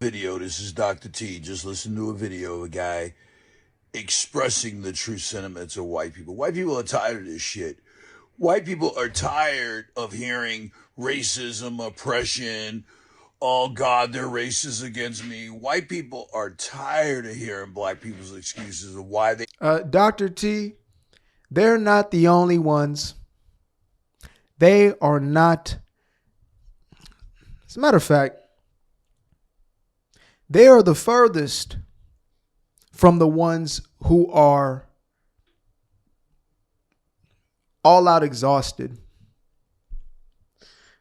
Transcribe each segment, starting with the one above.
video. This is Dr. T. Just listen to a video of a guy expressing the true sentiments of white people. White people are tired of this shit. White people are tired of hearing racism, oppression. Oh God, they're racist against me. White people are tired of hearing black people's excuses of why they. Dr. T, they're not the only ones. They are not. As a matter of fact, they are the furthest from the ones who are all out exhausted.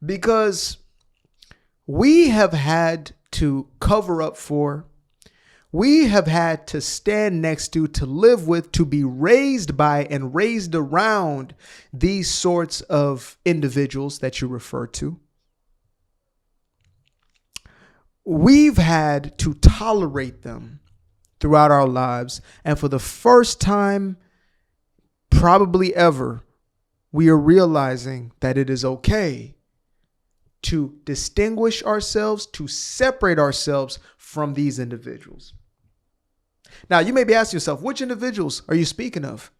Because we have had to cover up for, we have had to stand next to live with, to be raised by and raised around these sorts of individuals that you refer to. We've had to tolerate them throughout our lives. And for the first time, probably ever, we are realizing that it is okay to distinguish ourselves, to separate ourselves from these individuals. Now, you may be asking yourself, which individuals are you speaking of?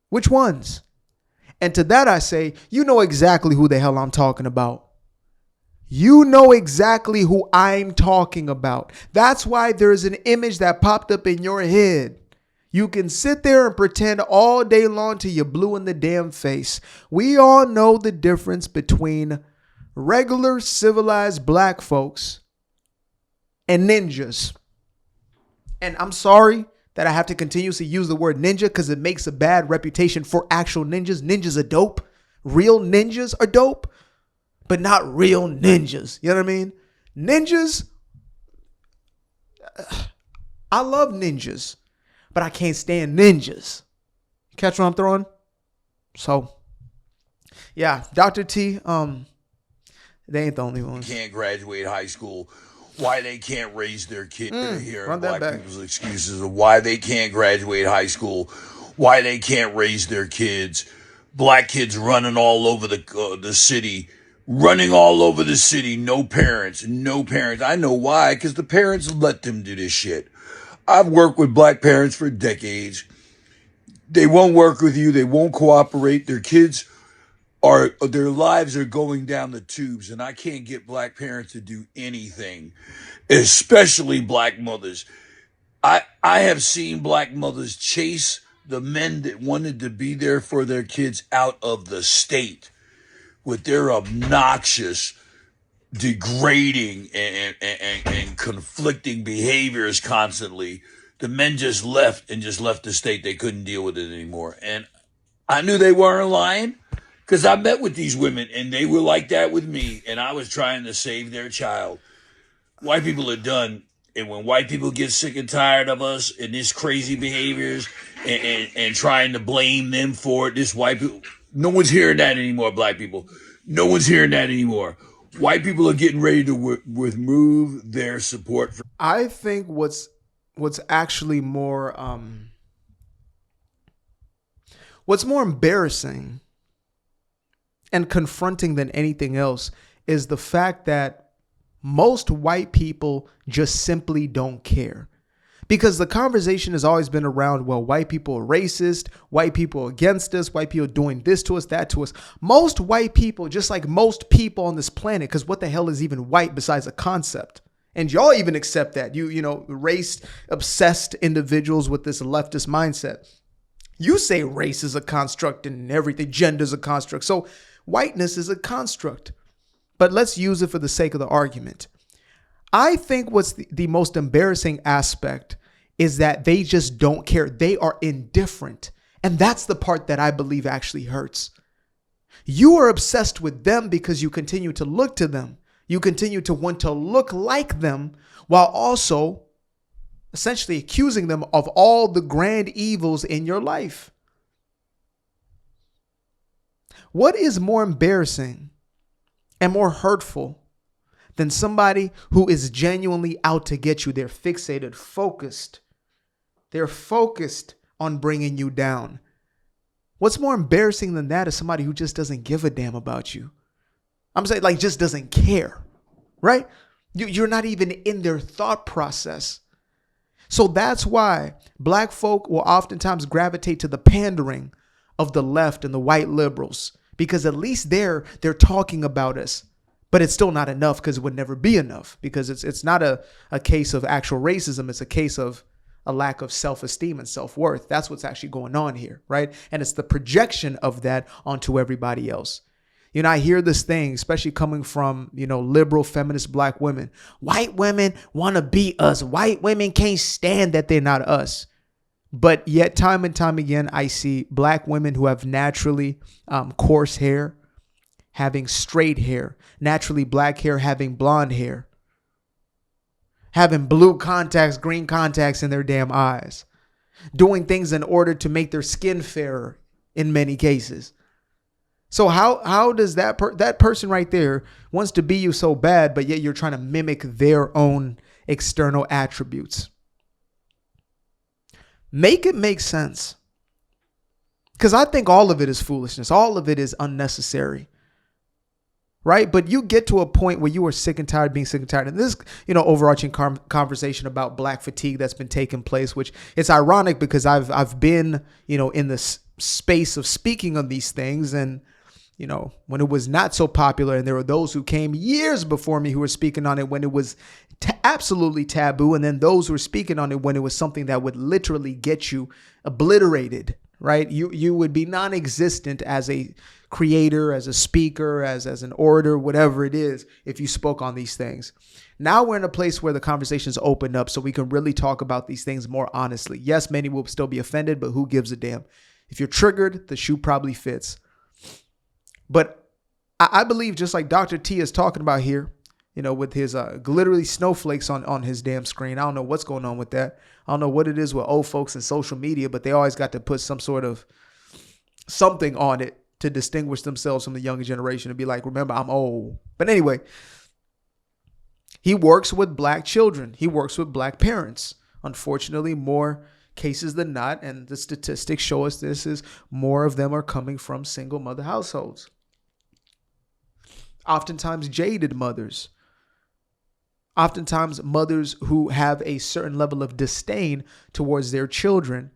Which ones? And to that I say, you know exactly who the hell I'm talking about. You know exactly who I'm talking about. That's why there's an image that popped up in your head. You can sit there and pretend all day long till you're blue in the damn face. We all know the difference between regular civilized black folks and ninjas. And I'm sorry that I have to continuously use the word ninja because it makes a bad reputation for actual ninjas. Ninjas are dope. Real ninjas are dope. But not real ninjas. You know what I mean? Ninjas, I love ninjas, but I can't stand ninjas. Catch what I'm throwing? So, yeah, Dr. T, they ain't the only ones. Can't graduate high school. Why they can't raise their kid here. Black people's excuses of why they can't graduate high school. Why they can't raise their kids. Black kids running all over the city. Running all over the city, no parents. I know why, because the parents let them do this shit. I've worked with black parents for decades. They won't work with you. They won't cooperate. Their lives are going down the tubes, and I can't get black parents to do anything, especially black mothers. I have seen black mothers chase the men that wanted to be there for their kids out of the state with their obnoxious, degrading, and conflicting behaviors constantly. The men just left the state. They couldn't deal with it anymore. And I knew they weren't lying because I met with these women and they were like that with me. And I was trying to save their child. White people are done. And when white people get sick and tired of us and these crazy behaviors and trying to blame them for it, this white people, no one's hearing that anymore, black people. No one's hearing that anymore. White people are getting ready to remove their support. I think what's actually more embarrassing and confronting than anything else is the fact that most white people just simply don't care. Because the conversation has always been around, well, white people are racist, white people are against us, white people are doing this to us, that to us. Most white people, just like most people on this planet, because what the hell is even white besides a concept? And y'all even accept that. You know, race-obsessed individuals with this leftist mindset. You say race is a construct and everything, gender is a construct. So whiteness is a construct. But let's use it for the sake of the argument. I think what's the most embarrassing aspect is that they just don't care. They are indifferent. And that's the part that I believe actually hurts. You are obsessed with them because you continue to look to them. You continue to want to look like them while also essentially accusing them of all the grand evils in your life. What is more embarrassing and more hurtful than somebody who is genuinely out to get you? They're fixated, focused. They're focused on bringing you down. What's more embarrassing than that is somebody who just doesn't give a damn about you. I'm saying, like, just doesn't care, right? You're not even in their thought process. So that's why black folk will oftentimes gravitate to the pandering of the left and the white liberals, because at least they're talking about us. But it's still not enough, because it would never be enough, because it's not a case of actual racism. It's a case of a lack of self-esteem and self-worth. That's what's actually going on here, right? And it's the projection of that onto everybody else. You know, I hear this thing, especially coming from, liberal feminist black women. White women want to be us. White women can't stand that they're not us. But yet time and time again, I see black women who have naturally coarse hair having straight hair, naturally black hair having blonde hair, having blue contacts, green contacts in their damn eyes, doing things in order to make their skin fairer in many cases. So how does that person right there wants to be you so bad, but yet you're trying to mimic their own external attributes? Make it make sense. Because I think all of it is foolishness. All of it is unnecessary. Right? But you get to a point where you are sick and tired of being sick and tired. And this, overarching conversation about black fatigue that's been taking place, which it's ironic because I've been, in the space of speaking on these things. And, when it was not so popular, and there were those who came years before me who were speaking on it when it was absolutely taboo. And then those who were speaking on it when it was something that would literally get you obliterated, right? You would be non-existent as a creator, as a speaker, as an orator, whatever it is, if you spoke on these things. Now we're in a place where the conversation's opened up so we can really talk about these things more honestly. Yes, many will still be offended, but who gives a damn? If you're triggered, the shoe probably fits. But I believe, just like Dr. T is talking about here, with his glittery snowflakes on his damn screen. I don't know what's going on with that. I don't know what it is with old folks and social media, but they always got to put some sort of something on it to distinguish themselves from the younger generation and be like, remember, I'm old. But anyway, he works with black children. He works with black parents. Unfortunately, more cases than not, and the statistics show us this, is more of them are coming from single mother households. Oftentimes jaded mothers. Oftentimes mothers who have a certain level of disdain towards their children,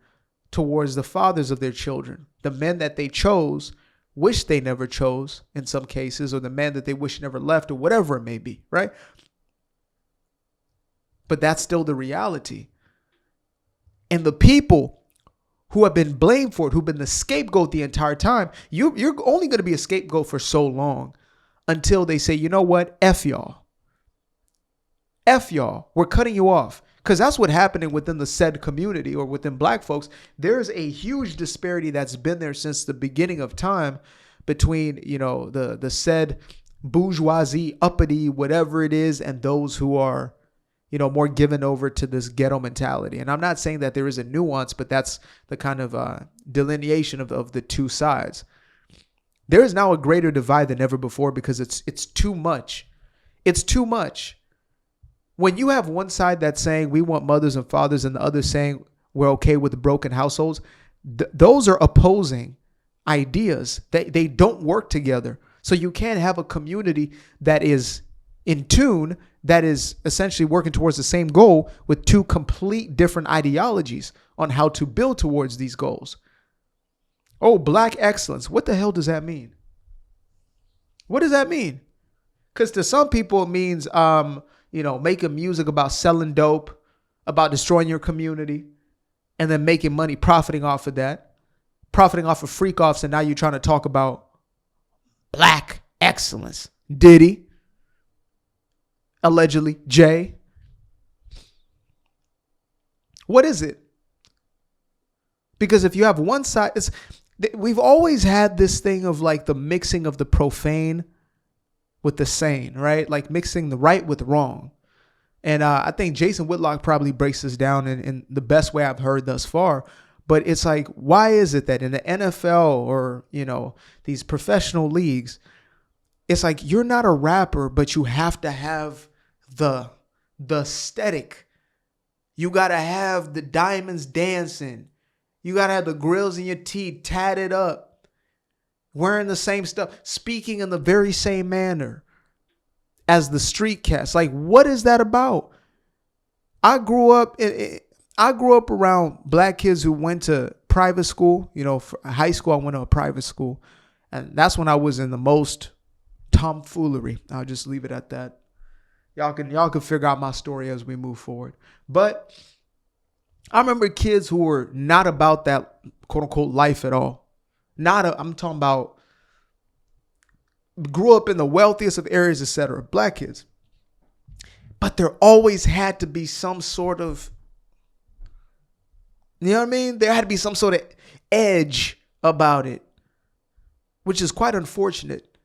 towards the fathers of their children. The men that they chose, wish they never chose in some cases, or the men that they wish never left, or whatever it may be, right? But that's still the reality. And the people who have been blamed for it, who've been the scapegoat the entire time, you're only going to be a scapegoat for so long until they say, you know what, F y'all. F y'all, we're cutting you off. Because that's what's happening within the said community, or within black folks. There's a huge disparity that's been there since the beginning of time between, the said bourgeoisie, uppity, whatever it is, and those who are, more given over to this ghetto mentality. And I'm not saying that there is a nuance, but that's the kind of delineation of the two sides. There is now a greater divide than ever before, because it's too much. It's too much. When you have one side that's saying we want mothers and fathers, and the other saying we're okay with broken households, those are opposing ideas. They don't work together. So you can't have a community that is in tune, that is essentially working towards the same goal, with two complete different ideologies on how to build towards these goals. Oh, black excellence. What the hell does that mean? What does that mean? Because to some people it means, making music about selling dope, about destroying your community, and then making money, profiting off of that, profiting off of freak offs. And now you're trying to talk about black excellence. Diddy, allegedly, Jay. What is it? Because if you have one side, we've always had this thing of like the mixing of the profane with the sane, right? Like mixing the right with wrong. And I think Jason Whitlock probably breaks this down in the best way I've heard thus far. But it's like, why is it that in the NFL or, these professional leagues, it's like you're not a rapper, but you have to have the aesthetic. You got to have the diamonds dancing. You got to have the grills in your teeth tatted up, wearing the same stuff, speaking in the very same manner. as the street cats. Like, what is that about? I grew up around black kids who went to private school. For high school, I went to a private school. And that's when I was in the most tomfoolery. I'll just leave it at that. Y'all can figure out my story as we move forward. But I remember kids who were not about that quote unquote life at all. I'm talking about grew up in the wealthiest of areas, etc. Black kids. But there always had to be some sort of, you know what I mean? There had to be some sort of edge about it, which is quite unfortunate.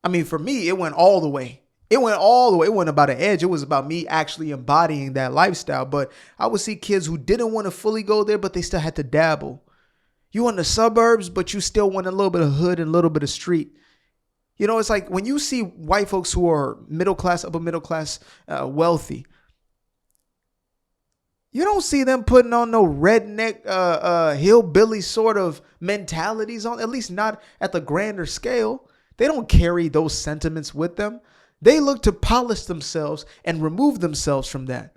I mean, for me, it went all the way. It wasn't about an edge. It was about me actually embodying that lifestyle. But I would see kids who didn't want to fully go there, but they still had to dabble. You in the suburbs, but you still want a little bit of hood and a little bit of street. It's like when you see white folks who are middle class, upper middle class, wealthy, you don't see them putting on no redneck, hillbilly sort of mentalities on, at least not at the grander scale. They don't carry those sentiments with them. They look to polish themselves and remove themselves from that.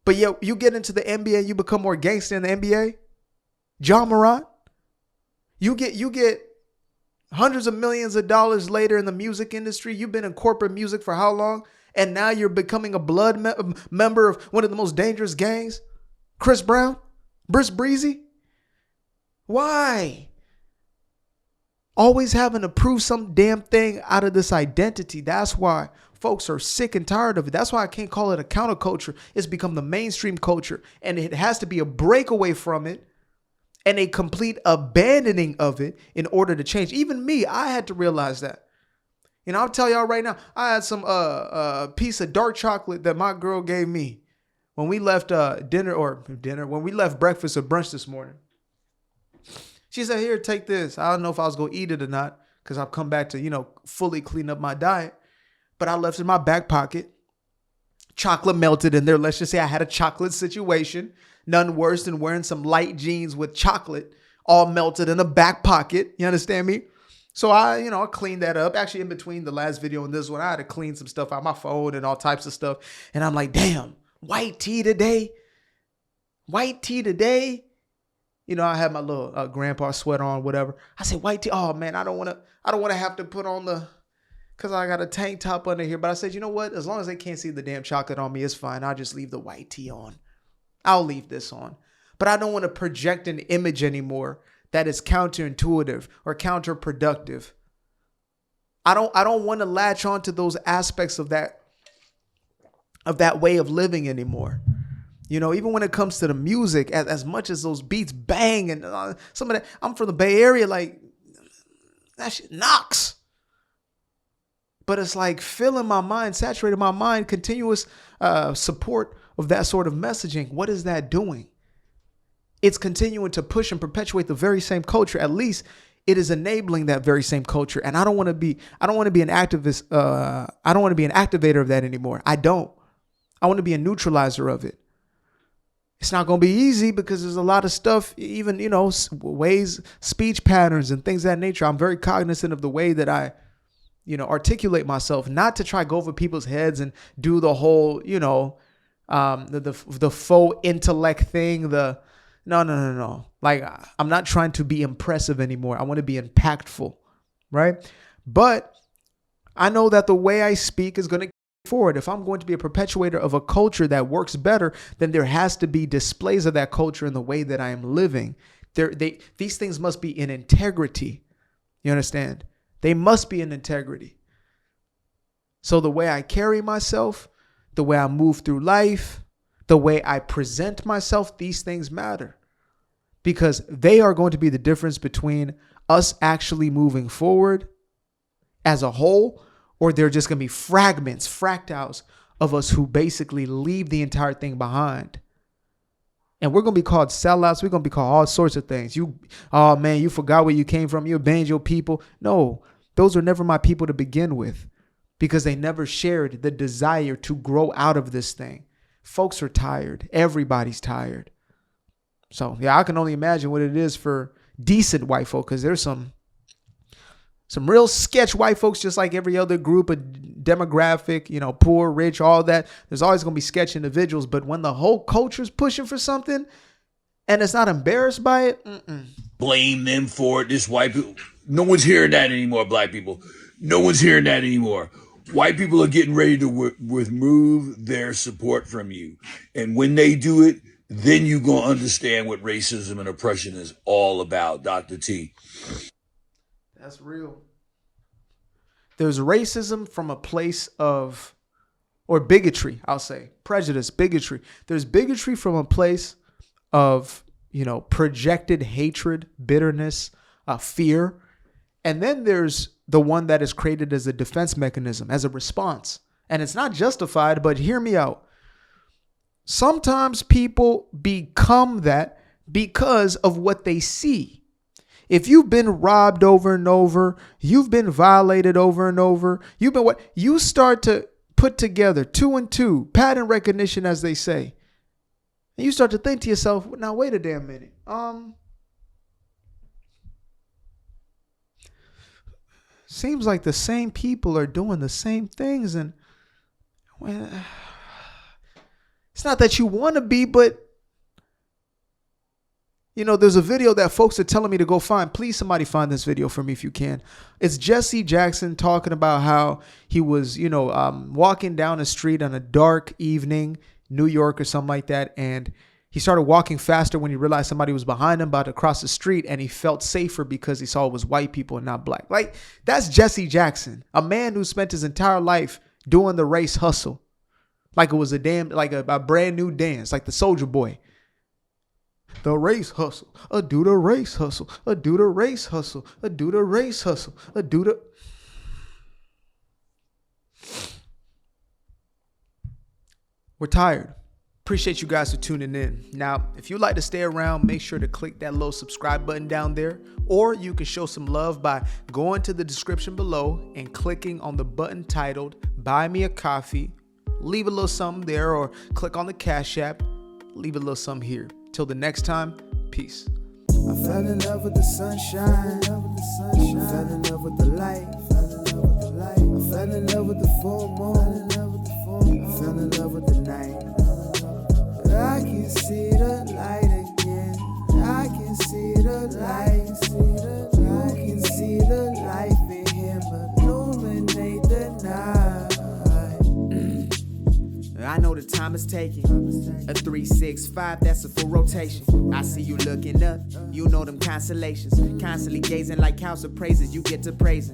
But yet you get into the NBA, you become more gangster in the NBA. John Morant, you get hundreds of millions of dollars later in the music industry. You've been in corporate music for how long? And now you're becoming a blood member of one of the most dangerous gangs. Chris Brown, Brice Breezy. Why? Always having to prove some damn thing out of this identity. That's why folks are sick and tired of it. That's why I can't call it a counterculture. It's become the mainstream culture. And it has to be a breakaway from it and a complete abandoning of it in order to change. Even me, I had to realize that. I'll tell y'all right now, I had some piece of dark chocolate that my girl gave me when we left when we left breakfast or brunch this morning. She said, here, take this. I don't know if I was going to eat it or not because I've come back to, fully clean up my diet. But I left it in my back pocket. Chocolate melted in there. Let's just say I had a chocolate situation. None worse than wearing some light jeans with chocolate all melted in a back pocket. You understand me? So I cleaned that up. Actually, in between the last video and this one, I had to clean some stuff out of my phone and all types of stuff. And I'm like, damn, white tea today. White tea today. I had my little grandpa sweater on, whatever. I said, white tea. Oh man, I don't want to have to put on because I got a tank top under here. But I said, you know what? As long as they can't see the damn chocolate on me, it's fine. I'll just leave the white tea on. I'll leave this on. But I don't want to project an image anymore that is counterintuitive or counterproductive. I don't want to latch on to those aspects of that way of living anymore. Even when it comes to the music, as much as those beats bang and some of that, I'm from the Bay Area, like that shit knocks. But it's like filling my mind, saturating my mind, continuous support of that sort of messaging. What is that doing? It's continuing to push and perpetuate the very same culture. At least it is enabling that very same culture. And I don't want to be an activist. I don't want to be an activator of that anymore. I want to be a neutralizer of it. It's not going to be easy because there's a lot of stuff, even, ways, speech patterns and things of that nature. I'm very cognizant of the way that I, articulate myself, not to try to go over people's heads and do the whole, the faux intellect thing. No. Like, I'm not trying to be impressive anymore. I want to be impactful, right? But I know that the way I speak is going to forward. If I'm going to be a perpetuator of a culture that works better, then there has to be displays of that culture in the way that I am living. These things must be in integrity. You understand? They must be in integrity. So the way I carry myself, the way I move through life, the way I present myself, these things matter because they are going to be the difference between us actually moving forward as a whole, or they're just going to be fractals of us who basically leave the entire thing behind. And we're going to be called sellouts. We're going to be called all sorts of things. You forgot where you came from. You abandoned your people. No, those were never my people to begin with because they never shared the desire to grow out of this thing. Folks are tired. Everybody's tired. So, yeah, I can only imagine what it is for decent white folk because there's some Some real sketch white folks, just like every other group of demographic, poor, rich, all that. There's always going to be sketch individuals. But when the whole culture's pushing for something and it's not embarrassed by it, blame them for it. This white people, no one's hearing that anymore, black people. No one's hearing that anymore. White people are getting ready to remove their support from you. And when they do it, then you're going to understand what racism and oppression is all about, Dr. T. That's real. There's racism from a place of, or bigotry, I'll say, prejudice, bigotry. There's bigotry from a place of, projected hatred, bitterness, fear. And then there's the one that is created as a defense mechanism, as a response. And it's not justified, but hear me out. Sometimes people become that because of what they see. If you've been robbed over and over, you've been violated over and over, you start to put together 2 and 2, pattern recognition, as they say. And you start to think to yourself, now wait a damn minute. Seems like the same people are doing the same things, and it's not that you want to be, but there's a video that folks are telling me to go find. Please, somebody find this video for me if you can. It's Jesse Jackson talking about how he was, walking down the street on a dark evening, New York or something like that. And he started walking faster when he realized somebody was behind him about to cross the street. And he felt safer because he saw it was white people and not black. Like, that's Jesse Jackson, a man who spent his entire life doing the race hustle. Like it was a brand new dance, like the Soldier Boy. The race hustle, do the race hustle, do the race hustle, do the race hustle, do the. We're tired. Appreciate you guys for tuning in. Now, if you'd like to stay around, make sure to click that little subscribe button down there, or you can show some love by going to the description below and clicking on the button titled Buy Me a Coffee. Leave a little something there, or click on the Cash App. Leave a little something here. Till the next time, peace. I fell in love with the sunshine. I fell in love with the light. I fell in love with the full moon. I fell in love with the night. But I can see the light again. I can see the light. You can see the life in him illuminate the night. I know the time is taking a 3, 6, 5, that's a full rotation. I see you looking up, you know them constellations. Constantly gazing like house of praises, you get to praising.